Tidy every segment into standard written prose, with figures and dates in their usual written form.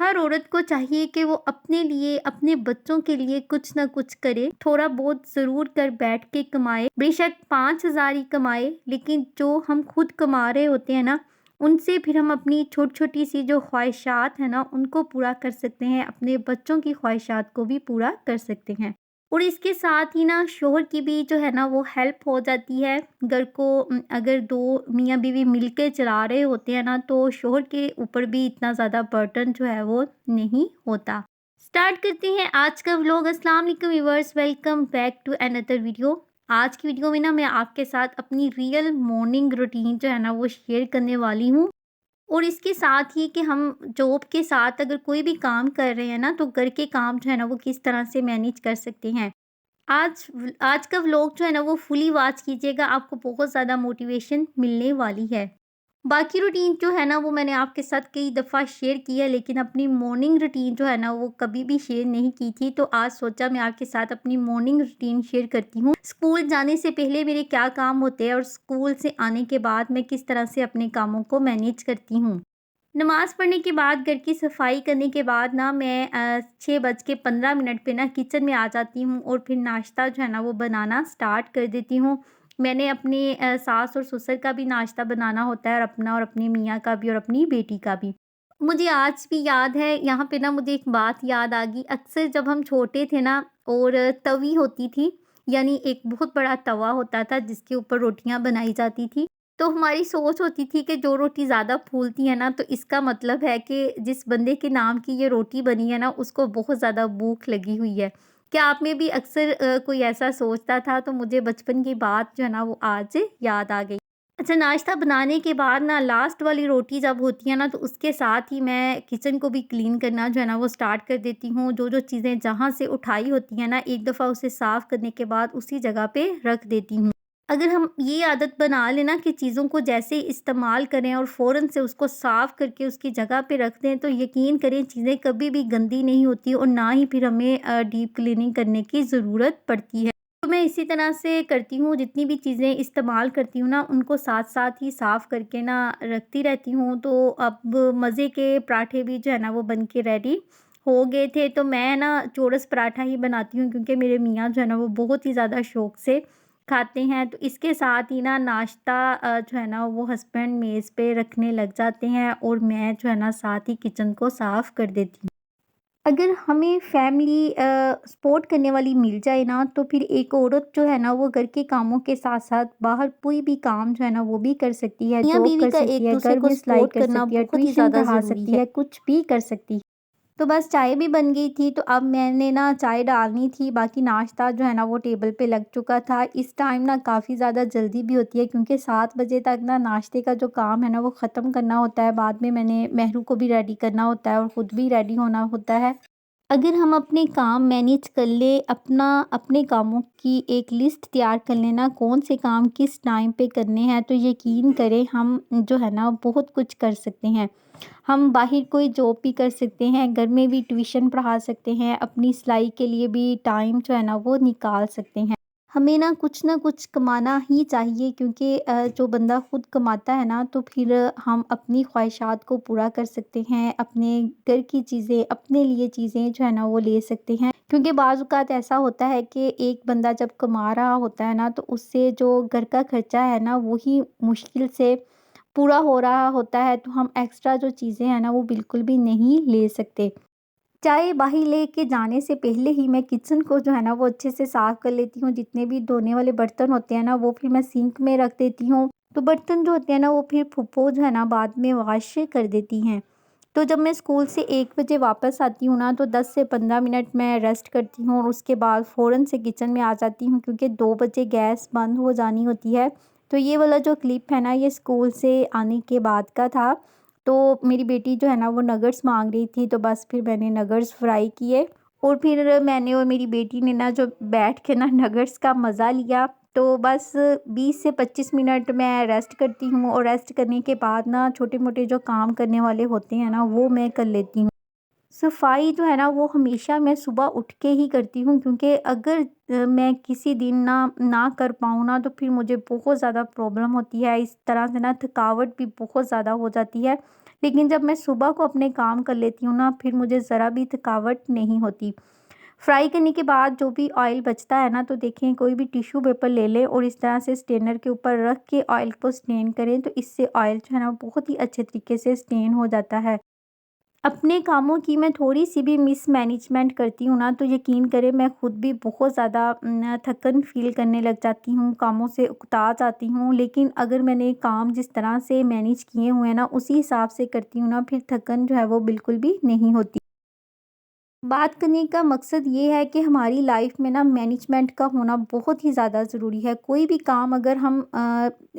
हर औरत को चाहिए कि वो अपने लिए, अपने बच्चों के लिए कुछ ना कुछ करे। थोड़ा बहुत ज़रूर कर बैठ के कमाए। बेशक 5,000 ही कमाए, लेकिन जो हम खुद कमा रहे होते हैं ना, उनसे फिर हम अपनी छोटी-छोटी सी जो ख्वाहिशात हैं ना, उनको पूरा कर सकते हैं। अपने बच्चों की ख्वाहिशात को भी पूरा कर सकते हैं। और इसके साथ ही ना शोहर की भी जो है ना वो हेल्प हो जाती है। घर को अगर 2 मियाँ-बीवी मिलके चला रहे होते हैं ना, तो शोहर के ऊपर भी इतना ज़्यादा बर्डन जो है वो नहीं होता। स्टार्ट करते हैं आज का व्लॉग। अस्सलाम वालेकुम viewers, welcome back to another video. आज की वीडियो में ना मैं आपके साथ अपनी रियल मॉर्निंग रूटीन जो है ना वो शेयर करने वाली हूँ। और इसके साथ ही कि हम जॉब के साथ अगर कोई भी काम कर रहे हैं ना, तो घर के काम जो है ना वो किस तरह से मैनेज कर सकते हैं। आज का व्लॉग जो है ना वो फुली वॉच कीजिएगा, आपको बहुत ज़्यादा मोटिवेशन मिलने वाली है। बाकी रूटीन जो है ना वो मैंने आपके साथ कई दफ़ा शेयर की है, लेकिन अपनी मॉर्निंग रूटीन जो है ना वो कभी भी शेयर नहीं की थी। तो आज सोचा मैं आपके साथ अपनी मॉर्निंग रूटीन शेयर करती हूँ। स्कूल जाने से पहले मेरे क्या काम होते हैं और स्कूल से आने के बाद मैं किस तरह से अपने कामों को मैनेज करती हूँ। नमाज़ पढ़ने के बाद, घर की सफाई करने के बाद ना मैं 6:15 पे ना किचन में आ जाती हूँ और फिर नाश्ता जो है ना वो बनाना स्टार्ट कर देती हूँ। मैंने अपने सास और ससुर का भी नाश्ता बनाना होता है, और अपना और अपने मियाँ का भी और अपनी बेटी का भी। मुझे आज भी याद है, यहाँ पे ना मुझे एक बात याद आ गई। अक्सर जब हम छोटे थे ना, और तवी होती थी, यानी एक बहुत बड़ा तवा होता था जिसके ऊपर रोटियाँ बनाई जाती थी। तो हमारी सोच होती थी कि जो रोटी ज़्यादा फूलती है ना, तो इसका मतलब है कि जिस बंदे के नाम की ये रोटी बनी है ना, उसको बहुत ज़्यादा भूख लगी हुई है। क्या आप में भी अक्सर कोई ऐसा सोचता था? तो मुझे बचपन की बात जो है ना वो आज याद आ गई। अच्छा, नाश्ता बनाने के बाद ना लास्ट वाली रोटी जब होती है ना, तो उसके साथ ही मैं किचन को भी क्लीन करना जो है ना वो स्टार्ट कर देती हूँ। जो चीज़ें जहाँ से उठाई होती हैं ना, एक दफ़ा उसे साफ़ करने के बाद उसी जगह पे रख देती हूँ। अगर हम ये आदत बना लें ना कि चीज़ों को जैसे इस्तेमाल करें और फ़ौरन से उसको साफ़ करके उसकी जगह पे रख दें, तो यकीन करें चीज़ें कभी भी गंदी नहीं होती और ना ही फिर हमें डीप क्लीनिंग करने की ज़रूरत पड़ती है। तो मैं इसी तरह से करती हूँ, जितनी भी चीज़ें इस्तेमाल करती हूँ ना, उनको साथ-साथ ही साफ़ करके ना रखती रहती हूँ। तो अब मज़े के पराठे भी जो है ना वो बन के रेडी हो गए थे। तो मैं ना चौरस पराठा ही बनाती हूँ, क्योंकि मेरे मियाँ जो है ना वो बहुत ही ज़्यादा शौक से खाते हैं। तो इसके साथ ही ना नाश्ता जो है ना वो हस्बैंड मेज़ पे रखने लग जाते हैं, और मैं जो है ना साथ ही किचन को साफ़ कर देती हूँ। अगर हमें फैमिली सपोर्ट करने वाली मिल जाए ना, तो फिर एक औरत जो है ना वो घर के कामों के साथ-साथ बाहर कोई भी काम जो है ना वो भी कर सकती है, जॉब मियाँ-बीवी कर का सकती है, एक-दूसरे घर को में सिलाई सपोर्ट कर करना सकती है, बहुत ही ट्यूशन ज़्यादा पढ़ा ज़रूरी सकती है। है, कुछ भी कर सकती है। तो बस चाय भी बन गई थी, तो अब मैंने ना चाय डालनी थी, बाकी नाश्ता जो है ना वो टेबल पे लग चुका था। इस टाइम ना काफ़ी ज़्यादा जल्दी भी होती है, क्योंकि 7 बजे तक ना नाश्ते का जो काम है ना वो ख़त्म करना होता है। बाद में मैंने महरू को भी रेडी करना होता है और ख़ुद भी रेडी होना होता है। अगर हम अपने काम मैनेज कर ले, अपने कामों की एक लिस्ट तैयार कर लेना, कौन से काम किस टाइम पे करने हैं, तो यकीन करें हम जो है ना बहुत कुछ कर सकते हैं। हम बाहर कोई जॉब भी कर सकते हैं, घर में भी ट्यूशन पढ़ा सकते हैं, अपनी सिलाई के लिए भी टाइम जो है ना वो निकाल सकते हैं। हमें ना कुछ कमाना ही चाहिए, क्योंकि जो बंदा खुद कमाता है ना, तो फिर हम अपनी ख्वाहिशात को पूरा कर सकते हैं, अपने घर की चीज़ें, अपने लिए चीज़ें जो है ना वो ले सकते हैं। क्योंकि बाज़ औक़ात ऐसा होता है कि एक बंदा जब कमा रहा होता है ना, तो उससे जो घर का खर्चा है ना वही मुश्किल से पूरा हो रहा होता है, तो हम एक्स्ट्रा जो चीज़ें हैं ना वो बिल्कुल भी नहीं ले सकते। चाय बाहर लेके जाने से पहले ही मैं किचन को जो है ना वो अच्छे से साफ़ कर लेती हूँ। जितने भी धोने वाले बर्तन होते हैं ना वो फिर मैं सिंक में रख देती हूँ। तो बर्तन जो होते हैं ना वो फिर फूफो जो है ना बाद में वॉश कर देती हैं। तो जब मैं स्कूल से 1 बजे वापस आती हूँ ना, तो 10 से 15 मिनट मैं रेस्ट करती हूँ, और उसके बाद फ़ौरन से किचन में आ जाती हूँ, क्योंकि 2 बजे गैस बंद हो जानी होती है। तो ये वाला जो क्लिप है ना ये स्कूल से आने के बाद का था। तो मेरी बेटी जो है ना वो नगेट्स मांग रही थी, तो बस फिर मैंने नगेट्स फ्राई किए, और फिर मैंने और मेरी बेटी ने ना जो बैठ के ना नगेट्स का मज़ा लिया। तो बस 20 से 25 मिनट मैं रेस्ट करती हूँ, और रेस्ट करने के बाद ना छोटे मोटे जो काम करने वाले होते हैं ना वो मैं कर लेती हूँ। सफाई जो है ना वो हमेशा मैं सुबह उठ के ही करती हूँ, क्योंकि अगर मैं किसी दिन ना कर पाऊँ ना, तो फिर मुझे बहुत ज़्यादा प्रॉब्लम होती है। इस तरह से ना थकावट भी बहुत ज़्यादा हो जाती है। लेकिन जब मैं सुबह को अपने काम कर लेती हूँ ना, फिर मुझे ज़रा भी थकावट नहीं होती। फ्राई करने के बाद जो भी ऑयल बचता है ना, तो देखें कोई भी टिश्यू पेपर ले लें और इस तरह से स्ट्रेनर के ऊपर रख के ऑयल को स्ट्रेन करें, तो इससे ऑयल जो है ना बहुत ही अच्छे तरीके से स्ट्रेन हो जाता है। अपने कामों की मैं थोड़ी-सी भी मिसमैनेजमेंट करती हूँ ना, तो यकीन करें मैं खुद भी बहुत ज़्यादा थकन फ़ील करने लग जाती हूँ, कामों से उकता जाती हूँ। लेकिन अगर मैंने काम जिस तरह से मैनेज किए हुए हैं ना, उसी हिसाब से करती हूँ ना, फिर थकन जो है वो बिल्कुल भी नहीं होती। बात करने का मकसद ये है कि हमारी लाइफ में ना मैनेजमेंट का होना बहुत ही ज़्यादा ज़रूरी है। कोई भी काम अगर हम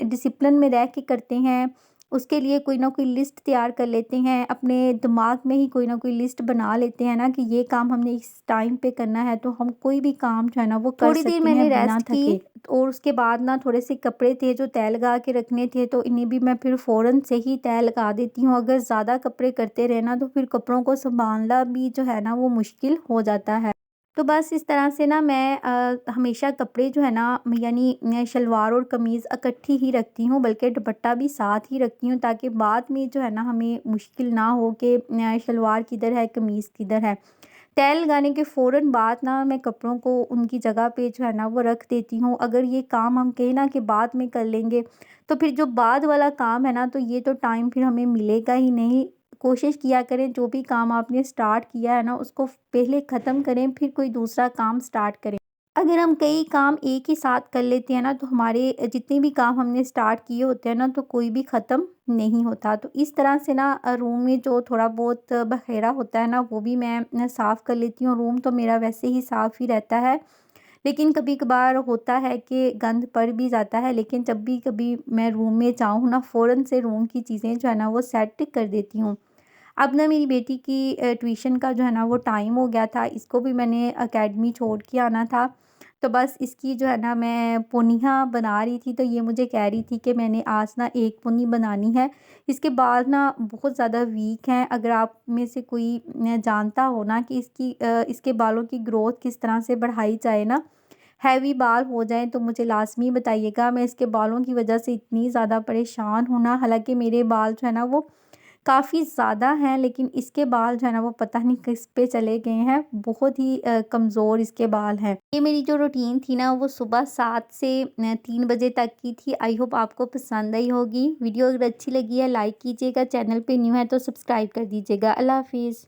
डिसिप्लिन में रह के करते हैं, उसके लिए कोई ना कोई लिस्ट तैयार कर लेते हैं, अपने दिमाग में ही कोई ना कोई लिस्ट बना लेते हैं ना कि ये काम हमने इस टाइम पे करना है, तो हम कोई भी काम जो है ना वो कर थोड़ी देर सकते मैंने हैं बिना रेस्ट की थके। और उसके बाद ना थोड़े से कपड़े थे जो तय लगा के रखने थे, तो इन्हें भी मैं फिर फ़ौरन से ही तय लगा देती हूँ। अगर ज़्यादा कपड़े करते रहे ना, तो फिर कपड़ों को सँभालना भी जो है ना वो मुश्किल हो जाता है। तो बस इस तरह से ना मैं हमेशा कपड़े जो है ना यानी मैं शलवार और कमीज़ इकट्ठी ही रखती हूँ, बल्कि दुपट्टा भी साथ ही रखती हूँ, ताकि बाद में जो है ना हमें मुश्किल ना हो कि शलवार किधर है, कमीज़ किधर है। तैल लगाने के फ़ौरन बाद ना मैं कपड़ों को उनकी जगह पे जो है ना वो रख देती हूँ। अगर ये काम हम कहें ना कि बाद में कर लेंगे, तो फिर जो बाद वाला काम है ना, तो ये तो टाइम फिर हमें मिलेगा ही नहीं। कोशिश किया करें जो भी काम आपने स्टार्ट किया है ना, उसको पहले ख़त्म करें, फिर कोई दूसरा काम स्टार्ट करें। अगर हम कई काम एक ही साथ कर लेते हैं ना, तो हमारे जितने भी काम हमने स्टार्ट किए होते हैं ना, तो कोई भी ख़त्म नहीं होता। तो इस तरह से ना रूम में जो थोड़ा बहुत बखेरा होता है ना, वो भी मैं साफ़ कर लेती हूँ। रूम तो मेरा वैसे ही साफ़ ही रहता है, लेकिन कभी-कभार होता है कि गंद पड़ भी जाता है। लेकिन जब भी कभी मैं रूम में जाऊँ ना, फ़ौरन से रूम की चीज़ें जो है ना, वो सेट कर देती हूँ। अब ना मेरी बेटी की ट्यूशन का जो है ना वो टाइम हो गया था, इसको भी मैंने अकेडमी छोड़ के आना था। तो बस इसकी जो है ना मैं पोनिया बना रही थी, तो ये मुझे कह रही थी कि मैंने आज ना 1 पोनी बनानी है। इसके बाल ना बहुत ज़्यादा वीक हैं, अगर आप में से कोई जानता हो ना कि इसके बालों की ग्रोथ किस तरह से बढ़ाई जाए ना, हैवी बाल हो जाएँ, तो मुझे लाज़मी बताइएगा। मैं इसके बालों की वजह से इतनी ज़्यादा परेशान हूँ ना, हालाँकि मेरे बाल जो है ना वो काफ़ी ज़्यादा हैं, लेकिन इसके बाल जो है ना वो पता नहीं किस पे चले गए हैं, बहुत ही कमज़ोर इसके बाल हैं। ये मेरी जो रूटीन थी ना वो सुबह 7 से 3 बजे तक की थी। आई होप आपको पसंद आई होगी। वीडियो अगर अच्छी लगी है लाइक कीजिएगा, चैनल पे न्यू है तो सब्सक्राइब कर दीजिएगा। अल्लाह हाफ़िज़।